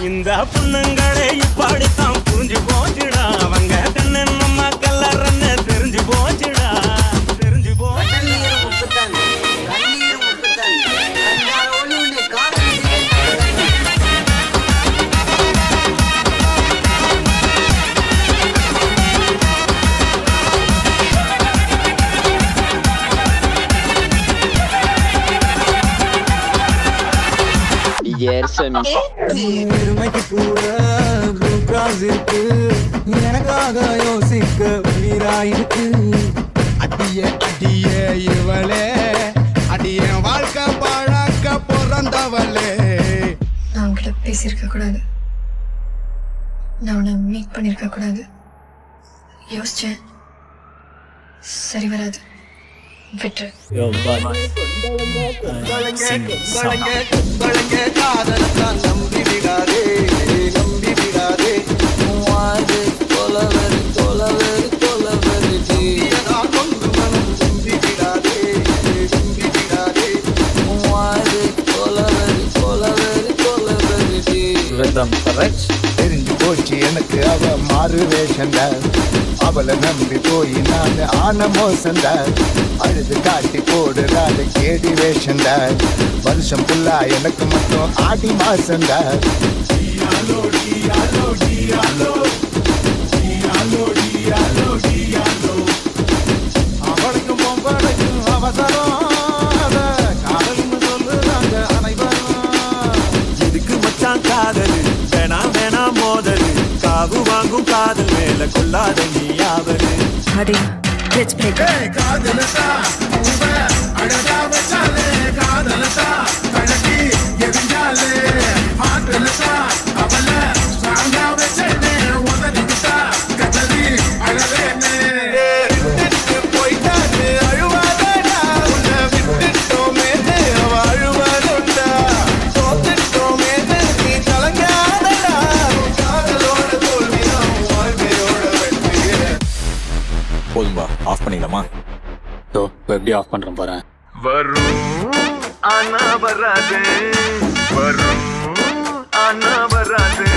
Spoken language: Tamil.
இந்த புண்ணங்களை இப்படித்தான் புரிஞ்சு போச்சுடா அவங்க கண்ணு நம்ம கல்லறன்னு தெரிஞ்சு போச்சுடா தெரிஞ்சு பெருமைக்கு கூட இருக்கு எனக்காக யோசிக்க உயிராயிருக்கு அடியே அடியே இவளே அடியே வாழ்க்கை பழக்க பிறந்தவளே. நான் உங்ககிட்ட பேசியிருக்க கூடாது, நான் உன்னை மீட் பண்ணியிருக்க கூடாது. யோசிச்சேன், சரி வராது, விட்டு. நம்பி விடாதே நம்பி விடாதே வாழ்வு கொலவெறி கொலவெறி கொலவெறி கொண்டு மனம் நம்பி விடாதே நம்பி விடாதே வாழ்வு கொலவெறி கொலவெறி கொலவெறி. தெரிஞ்சு போச்சு எனக்கு அவ மாறு வேஷந்த அவளை நம்பி போய் நான் ஆன மோசந்த அழுது காட்டி போடுறாரு கேடி வேஷந்த வருஷம் ஃபுல்லா எனக்கு மட்டும் ஆடி மாசந்த. அவளுக்கும் பொம்பளைக்கும் அவசரம் காதல்னு சொல்லுறாங்க அனைவரும். இதுக்கு மச்சான் காதல் வேணாம் வேணாம் மோதல் காவு வாங்கும் காதல் மேல கொள்ளாத நீ யாவரு காதலதா அழகா வச்சாலே காதலதா கழட்டி எரிஞ்சாலே ஆட்டலதா அவள சாங்கா வச்சே உதறிட்டா கதறி அழவேனே. விட்டுட்டு போயிட்டாரு அழுவாதடா உன்னை விட்டுட்டோமே அவ அழுவாதுண்டா தோத்துட்டோமே நீ கலங்காதடா காதலோட தோல்விதான் வாழ்க்கையோட வெற்றியே. போதும்பா, ஆஃப் பண்ணிடலாமா? எப்படி ஆஃப் பண்றேன் பாரு. வரும் ஆனா வராது, வரும் ஆனா வராது.